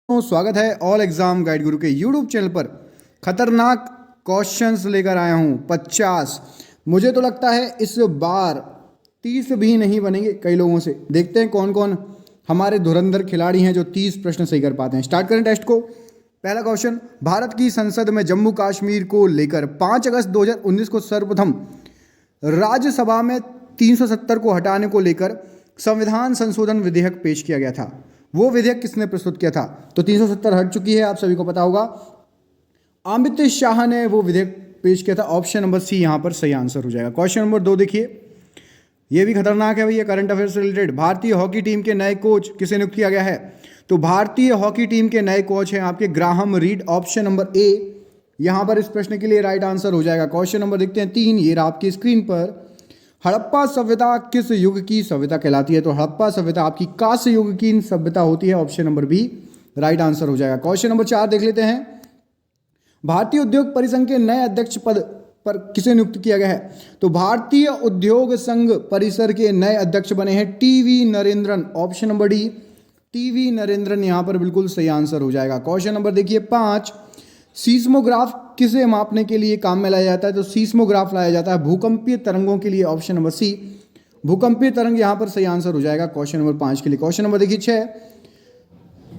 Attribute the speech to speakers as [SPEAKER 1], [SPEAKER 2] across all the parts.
[SPEAKER 1] स्वागत है all exam guide गुरु के यूट्यूब चैनल पर। खतरनाक क्वेश्चंस लेकर आया हूं 50। मुझे तो लगता है इस बार 30 भी नहीं बनेंगे कई लोगों से। देखते हैं कौन कौन हमारे धुरंधर खिलाड़ी हैं जो 30 प्रश्न सही कर पाते हैं। स्टार्ट करें टेस्ट को। पहला क्वेश्चन, भारत की संसद में जम्मू कश्मीर को लेकर 5 अगस्त 2019 को सर्वप्रथम राज्यसभा में 370 को हटाने को लेकर संविधान संशोधन विधेयक पेश किया गया था। वो विधेयक किसने प्रस्तुत किया था? तो 370 हट चुकी है, आप सभी को पता होगा। अमित शाह ने वो विधेयक पेश किया था। ऑप्शन नंबर सी यहां पर सही आंसर हो जाएगा। क्वेश्चन नंबर 2 देखिए, ये भी खतरनाक है भैया, करंट अफेयर से रिलेटेड। भारतीय हॉकी टीम के नए कोच किसे नियुक्त किया गया है? तो भारतीय हॉकी टीम के नए कोच हैं आपके ग्राहम रीड। ऑप्शन नंबर ए यहां पर इस प्रश्न के लिए राइट आंसर हो जाएगा। क्वेश्चन नंबर देखते हैं 3, ये रहा आपकी स्क्रीन पर। हड़प्पा सभ्यता किस युग की सभ्यता कहलाती है? तो हड़प्पा सभ्यता आपकी कांस्य युग की सभ्यता होती है। Option number B right answer हो जाएगा। क्वेश्चन नंबर 4 देख लेते हैं। भारतीय उद्योग परिसंघ के नए अध्यक्ष पद पर किसे नियुक्त किया गया है? तो भारतीय उद्योग संघ परिसर के नए अध्यक्ष बने हैं TV Narendran. Option number D TV Narendran यहां पर बिल्कुल सही आंसर हो जाएगा। क्वेश्चन नंबर देखिए 5, सीस्मोग्राफ किसे मापने के लिए काम में लाया जाता है? तो सीस्मोग्राफ लाया जाता है भूकंपीय तरंगों के लिए। ऑप्शन नंबर सी भूकंपीय तरंग यहां पर सही आंसर हो जाएगा क्वेश्चन नंबर 5 के लिए। क्वेश्चन नंबर देखिए 6,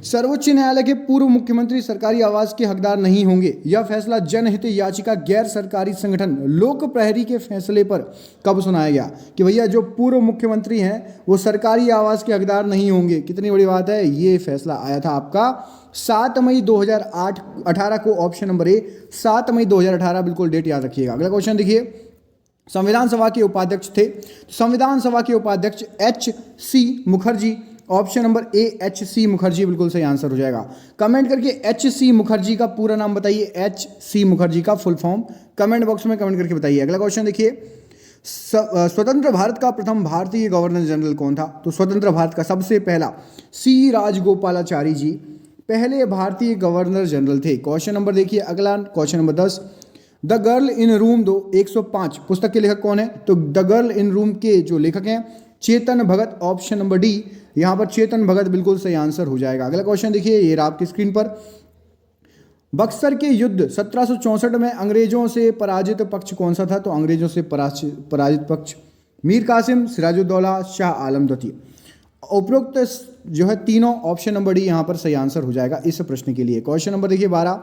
[SPEAKER 1] सर्वोच्च न्यायालय के पूर्व मुख्यमंत्री सरकारी आवास के हकदार नहीं होंगे। यह फैसला जनहित याचिका गैर सरकारी संगठन लोक प्रहरी के फैसले पर कब सुनाया गया? कि भैया जो पूर्व मुख्यमंत्री हैं वो सरकारी आवास के हकदार नहीं होंगे। कितनी बड़ी बात है, ये फैसला आया था आपका 7 मई 2018 को। ऑप्शन नंबर ए 7 मई 2018, बिल्कुल डेट याद रखिएगा। अगला क्वेश्चन देखिए, संविधान सभा के उपाध्यक्ष थे। संविधान सभा के उपाध्यक्ष H.C. मुखर्जी। ऑप्शन नंबर ए H.C. मुखर्जी बिल्कुल सही आंसर हो जाएगा। कमेंट करके H.C. मुखर्जी का पूरा नाम बताइए, H.C. मुखर्जी का फुल फॉर्म कमेंट बॉक्स में कमेंट करके बताइए। अगला क्वेश्चन देखिए, स्वतंत्र भारत का प्रथम भारतीय गवर्नर जनरल कौन था? तो स्वतंत्र भारत का सबसे पहला C. राजगोपालाचारी जी पहले भारतीय गवर्नर जनरल थे। क्वेश्चन नंबर देखिए अगला, question number 10, the girl in room 105 पुस्तक के लेखक कौन है? तो द गर्ल इन रूम के जो लेखक हैं Chetan Bhagat. Option number D यहां पर चेतन भगत बिल्कुल सही आंसर हो जाएगा। अगला क्वेश्चन देखिए, ये रहा आपकी स्क्रीन पर। बक्सर के युद्ध 1764 में अंग्रेजों से पराजित पक्ष कौन सा था? तो अंग्रेजों से पराजित पक्ष मीर कासिम, सिराजुद्दौला, शाह आलम द्वितीय। उपरोक्त जो है तीनों, ऑप्शन नंबर डी यहां पर सही आंसर हो जाएगा इस प्रश्न के लिए। क्वेश्चन नंबर देखिए 12,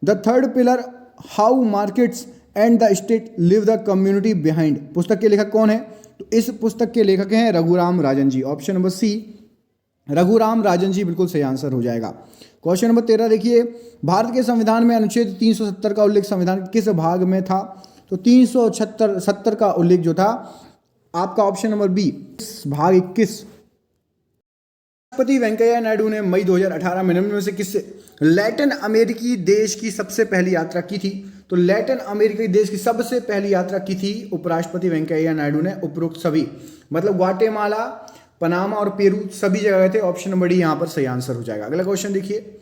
[SPEAKER 1] the third pillar how markets and the state live the community behind पुस्तक के लेखक कौन है? तो इस पुस्तक के लेखक हैं Raghuram Rajan ji. Option number C Raghuram Rajan ji बिल्कुल सही आंसर हो जाएगा। क्वेश्चन नंबर 13 देखिए, भारत के संविधान में अनुच्छेद 370 का उल्लेख संविधान किस भाग में था? तो 370 का उल्लेख जो था आपका ऑप्शन नंबर बी भाग 21। राष्ट्रपति वेंकैया नायडू ने मई 2018 में से किस लैटिन अमेरिकी देश की सबसे पहली यात्रा की थी? तो लैटिन अमेरिकी देश की सबसे पहली यात्रा की थी उपराष्ट्रपति वेंकैया नायडू ने। उपरोक्त सभी मतलब ग्वाटेमाला, पनामा और पेरू सभी जगह थे। ऑप्शन नंबर डी यहां पर सही आंसर हो जाएगा। अगला क्वेश्चन देखिए,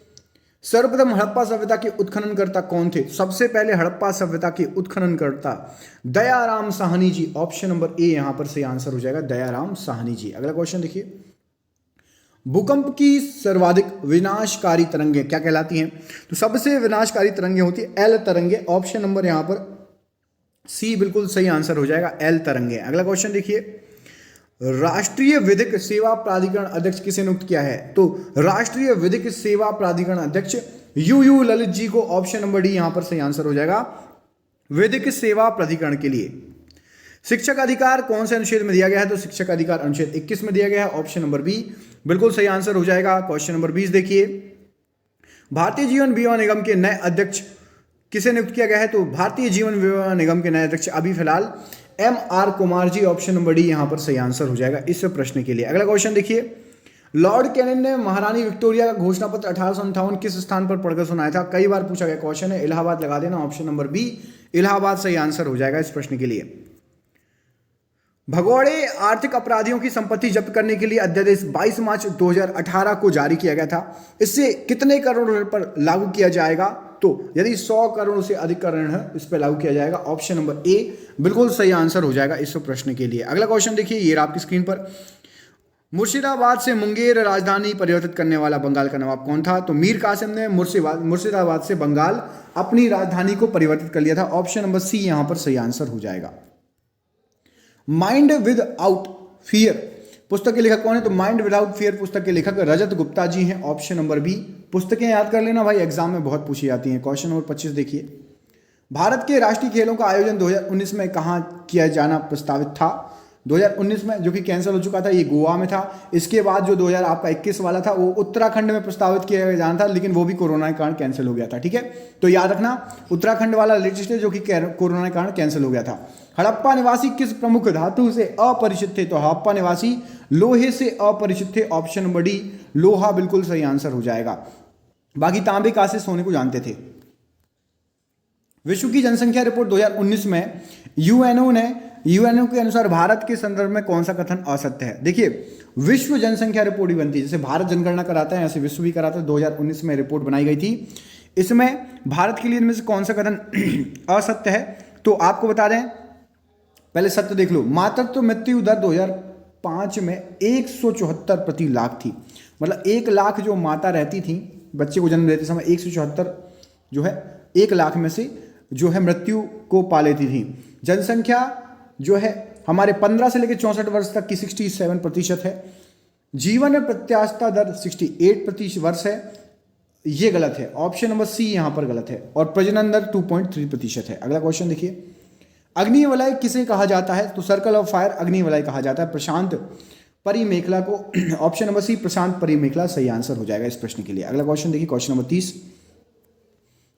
[SPEAKER 1] सर्वप्रथम हड़प्पा सभ्यता के उत्खननकर्ता कौन थे? सबसे पहले हड़प्पा सभ्यता के उत्खननकर्ता दयाराम साहनी जी। ऑप्शन नंबर ए यहां पर सही आंसर हो जाएगा, दयाराम साहनी जी। अगला क्वेश्चन देखिए, भूकंप की सर्वाधिक विनाशकारी तरंगें क्या कहलाती हैं? तो सबसे विनाशकारी तरंगें होती है एल तरंगें। ऑप्शन नंबर यहां पर सी बिल्कुल सही आंसर हो जाएगा, एल तरंगें। अगला क्वेश्चन देखिए, राष्ट्रीय विधिक सेवा प्राधिकरण अध्यक्ष किसे नियुक्त किया है? तो राष्ट्रीय विधिक सेवा प्राधिकरण अध्यक्ष यू ललित जी को। ऑप्शन नंबर डी यहां पर सही आंसर हो जाएगा, विधिक सेवा प्राधिकरण के लिए। शिक्षक अधिकार कौन से अनुच्छेद में दिया गया है? तो शिक्षक अधिकार अनुच्छेद 21 में दिया गया है। ऑप्शन नंबर बी बिल्कुल सही आंसर हो जाएगा। क्वेश्चन नंबर 20 देखिए, भारतीय जीवन बीमा निगम के नए अध्यक्ष किसे नियुक्त किया गया है? तो भारतीय जीवन बीमा निगम के नए अध्यक्ष अभी फिलहाल M.R. Kumar ji. Option number D यहां पर सही आंसर हो जाएगा इस प्रश्न के लिए। अगला क्वेश्चन देखिए, लॉर्ड कैनिंग ने महारानी विक्टोरिया का घोषणा पत्र 1858 किस स्थान पर पढ़कर सुनाया था? कई बार पूछा गया क्वेश्चन है, इलाहाबाद लगा देना। ऑप्शन नंबर बी इलाहाबाद सही आंसर हो जाएगा इस प्रश्न के लिए। भगोड़े आर्थिक अपराधियों की संपत्ति जब्त करने के लिए अध्यादेश 22 मार्च 2018 को जारी किया गया था। इससे कितने करोड़ ऋण पर लागू किया जाएगा? तो यदि 100 करोड़ से अधिक का ऋण है इस पर लागू किया जाएगा। ऑप्शन नंबर ए बिल्कुल सही आंसर हो जाएगा इस प्रश्न के लिए। अगला क्वेश्चन देखिए, ये रहा आपकी स्क्रीन पर। मुर्शिदाबाद से मुंगेर राजधानी परिवर्तित करने वाला बंगाल का नवाब कौन था? तो मीर कासिम ने मुर्शिदाबाद से बंगाल अपनी राजधानी को परिवर्तित कर लिया था। ऑप्शन नंबर सी यहां पर सही आंसर हो जाएगा। माइंड विद आउट फियर पुस्तक के लेखक कौन है? तो माइंड विदाउट फियर पुस्तक के लेखक रजत गुप्ता जी हैं। Option number B. पुस्तकें याद कर लेना भाई, एग्जाम में बहुत पूछी जाती हैं। क्वेश्चन नंबर 25 देखिए, भारत के राष्ट्रीय खेलों का आयोजन 2019 में कहाँ किया जाना प्रस्तावित था? 2019 में, जो कि कैंसिल हो चुका था, ये गोवा में था। इसके बाद जो 2021 वाला था वो उत्तराखंड में प्रस्तावित किया जाना था, लेकिन वो भी कोरोना के कारण कैंसिल हो गया था। ठीक है, तो याद रखना उत्तराखंड वाला लेटेस्ट है जो कि कोरोना के कारण कैंसिल हो गया था। हड़प्पा निवासी किस प्रमुख धातु से अपरिचित थे? तो हड़प्पा निवासी लोहे से अपरिचित थे। ऑप्शन नंबर डी लोहा बिल्कुल सही आंसर हो जाएगा। बाकी तांबे कांसे सोने को जानते थे। विश्व की जनसंख्या रिपोर्ट 2019 में यूएनओ के अनुसार भारत के संदर्भ में कौन सा कथन असत्य है? देखिए, विश्व जनसंख्या रिपोर्ट ही बनती है, जैसे भारत जनगणना कराता है ऐसे विश्व भी कराता है। 2019 में रिपोर्ट बनाई गई थी, इसमें भारत के लिए इनमें से कौन सा कथन असत्य है? तो आपको बता दें, पहले सत्य देख लो। मातृत्व मृत्यु दर 2005 में 174 प्रति लाख थी। मतलब 1 लाख जो माता रहती थी बच्चे को जन्म देते समय, 174 जो है 1 लाख में से जो है मृत्यु को पा लेती थी। जनसंख्या जो है हमारे 15 से लेकर 64 वर्ष तक की 67% है। जीवन प्रत्याशा दर 68% वर्ष है, ये गलत है। ऑप्शन नंबर सी यहां पर गलत है। और प्रजनन दर 2.3% है। अगला क्वेश्चन देखिए, अग्निवलय किसे कहा जाता है? तो सर्कल ऑफ फायर अग्निवलय कहा जाता है प्रशांत परिमेखला को। ऑप्शन नंबर सी प्रशांत परिमेखला सही आंसर हो जाएगा इस प्रश्न के लिए। अगला क्वेश्चन देखिए, क्वेश्चन नंबर 30,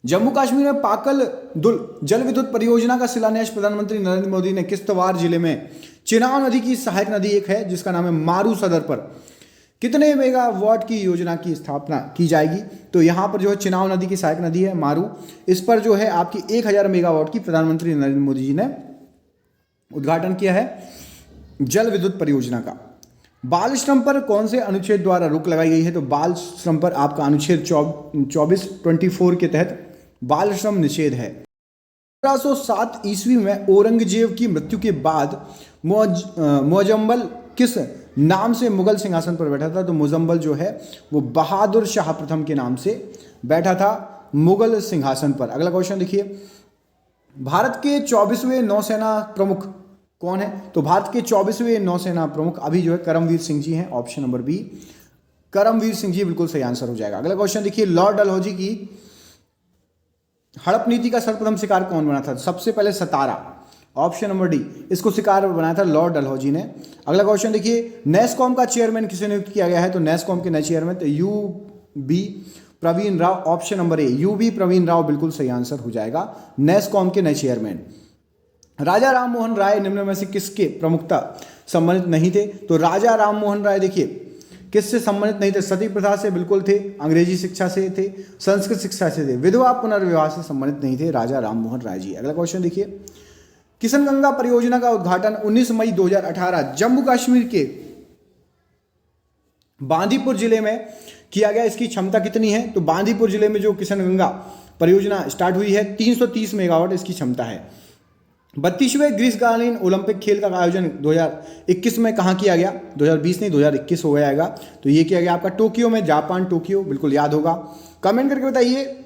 [SPEAKER 1] जम्मू कश्मीर में पाकल दुल जल विद्युत परियोजना का शिलान्यास प्रधानमंत्री नरेंद्र मोदी ने किस तवार जिले में चिनाब नदी की सहायक नदी एक है जिसका नाम है मारू सदर पर कितने मेगावाट की योजना की स्थापना की जाएगी? तो यहां पर जो है चिनाब नदी की सहायक नदी है मारू, इस पर जो है आपकी 1000 मेगावाट की प्रधानमंत्री नरेंद्र मोदी जी ने उद्घाटन किया है जल विद्युत परियोजना का। बाल श्रम पर कौन से अनुच्छेद द्वारा रोक लगाई गई है? तो बाल श्रम पर आपका अनुच्छेद 24 के तहत बाल श्रम निषेध है। 1507 ईस्वी में औरंगजेब की मृत्यु के बाद मुअज्जमल किस नाम से मुगल सिंहासन पर बैठा था? तो मुअज्जमल जो है वो बहादुर शाह प्रथम के नाम से बैठा था मुगल सिंहासन पर। अगला क्वेश्चन देखिए, भारत के 24वें नौसेना प्रमुख कौन है? तो भारत के 24वें नौसेना प्रमुख अभी जो है करमवीर सिंह जी हैं। Option number B Karamvir Singh ji बिल्कुल सही आंसर हो जाएगा। अगला क्वेश्चन देखिए, लॉर्ड डलहौजी की हड़प नीति का सर्वप्रथम शिकार कौन बना था? सबसे पहले सतारा। ऑप्शन नंबर डी इसको शिकार बनाया था लॉर्ड डलहौजी ने। अगला क्वेश्चन देखिए, नेस्कॉम का चेयरमैन किसे नियुक्त किया गया है? तो नेस्कॉम के नए चेयरमैन तो UB Praveen Rao. Option number A UB Praveen Rao बिल्कुल सही आंसर हो जाएगा, नेस्कॉम के नए चेयरमैन। राजा राम मोहन राय निम्न में से किसके प्रमुखता संबंधित नहीं थे? तो राजा राम मोहन राय देखिए किससे संबंधित नहीं थे? सती प्रथा से बिल्कुल थे, अंग्रेजी शिक्षा से थे, संस्कृत शिक्षा से थे, विधवा पुनर्विवाह से संबंधित नहीं थे राजा राम मोहन राय जी। अगला क्वेश्चन देखिए, किशनगंगा परियोजना का उद्घाटन 19 मई 2018 जम्मू कश्मीर के बांदीपुर जिले में किया गया। इसकी क्षमता कितनी है? तो बांदीपुर जिले में जो किशनगंगा परियोजना स्टार्ट हुई है 330 मेगावाट इसकी क्षमता है। 32वें ग्रीष्मकालीन ओलंपिक खेल का आयोजन 2021 में कहाँ किया गया? 2020 नहीं 2021 हो जाएगा। तो ये किया गया आपका टोक्यो में, जापान टोक्यो, बिल्कुल याद होगा। कमेंट करके बताइए,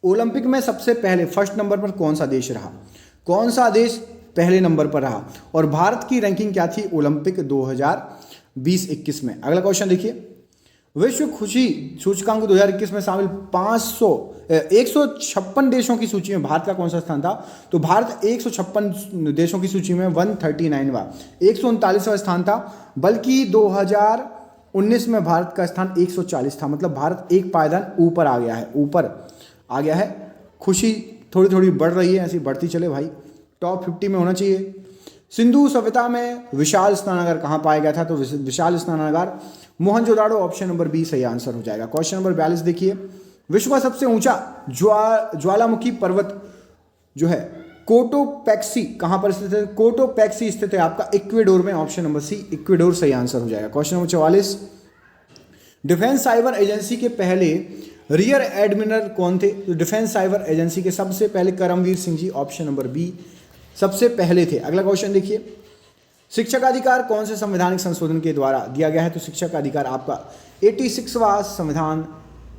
[SPEAKER 1] ओलंपिक में सबसे पहले फर्स्ट नंबर पर कौन सा देश रहा? कौन सा देश पहले नंबर पर रहा? और भारत की रैंकिंग क्या थी ओलंपिक 2020-21 में? अगला क्वेश्चन देखिए, विश्व खुशी सूचकांक 2021 में शामिल 156 देशों की सूची में भारत का कौन सा स्थान था? तो भारत 156 देशों की सूची में 139वां 139वां स्थान था, बल्कि 2019 में भारत का स्थान 140 था। मतलब भारत एक पायदान ऊपर आ गया है, खुशी थोड़ी थोड़ी बढ़ रही है, ऐसी बढ़ती चले भाई, टॉप 50 में होना चाहिए। सिंधु सभ्यता में विशाल स्नानागार कहाँ पाया गया था? तो विशाल स्नानागार मोहनजोदाड़ो। ऑप्शन नंबर बी सही आंसर हो जाएगा। क्वेश्चन नंबर 42 देखिए, विश्व का सबसे ऊंचा ज्वालामुखी पर्वत जो है कोटोपैक्सी कहां पर स्थित है? कोटोपैक्सी स्थित है आपका इक्वेडोर में। ऑप्शन नंबर सी इक्वेडोर सही आंसर हो जाएगा। Question number 44, defence cyber agency के पहले रियर एडमिरल कौन थे? तो डिफेंस साइबर एजेंसी के सबसे पहले करमवीर सिंह जी। ऑप्शन नंबर बी सबसे पहले थे। अगला क्वेश्चन देखिए, शिक्षा का अधिकार कौन से संवैधानिक संशोधन के द्वारा दिया गया है? तो शिक्षा का अधिकार आपका 86वां संविधान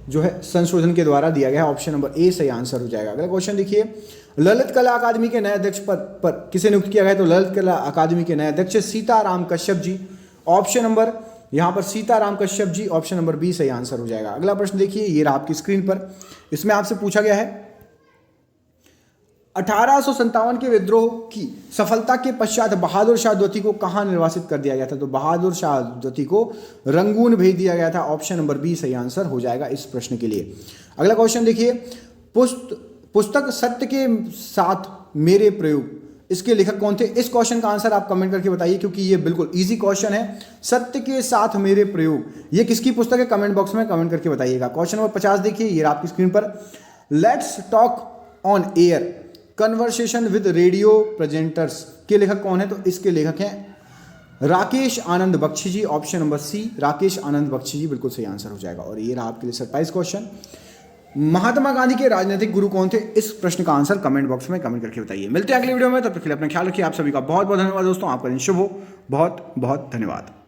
[SPEAKER 1] जो है संशोधन के द्वारा दिया गया है। ऑप्शन नंबर ए सही आंसर हो जाएगा। अगला क्वेश्चन देखिए, ललित कला अकादमी के नए अध्यक्ष पद पर किसे नियुक्त किया गया? तो ललित कला अकादमी के नए अध्यक्ष सीताराम कश्यप जी। ऑप्शन नंबर यहाँ पर Sitaram Kashyap ji, option number B सही आंसर हो जाएगा। अगला प्रश्न देखिए, ये रहा आपकी स्क्रीन पर। इसमें आपसे पूछा गया है 1857 के विद्रोह की सफलता के पश्चात बहादुर शाह द्वितीय को कहां निर्वासित कर दिया गया था? तो बहादुर शाह द्वितीय को रंगून भेज दिया गया था। ऑप्शन नंबर बी सही आंसर हो जाएगा इस प्रश्न के लिए। अगला क्वेश्चन देखिए, पुस्तक सत्य के साथ मेरे प्रयोग, इसके लेखक कौन थे? इस क्वेश्चन का आंसर आप कमेंट करके बताइए, क्योंकि ये बिल्कुल इजी क्वेश्चन है। सत्य के साथ मेरे प्रयोग, ये किसकी पुस्तक है? कमेंट बॉक्स में कमेंट करके बताइएगा। क्वेश्चन नंबर 50 देखिए, ये आपकी स्क्रीन पर। Let's talk on air conversation with radio presenters के लेखक कौन है? तो इसके लेखक हैं राकेश आनंद बख्शी जी। ऑप्शन नंबर सी राकेश आनंद बख्शी जी बिल्कुल सही आंसर हो जाएगा। और ये रहा आपके लिए सरप्राइज क्वेश्चन। महात्मा गांधी के राजनीतिक गुरु कौन थे? इस प्रश्न का आंसर कमेंट बॉक्स में कमेंट करके बताइए। मिलते हैं अगली वीडियो में, तब तक के लिए अपना ख्याल रखिए। आप सभी का बहुत बहुत धन्यवाद दोस्तों। आपका दिन शुभ हो। बहुत बहुत धन्यवाद।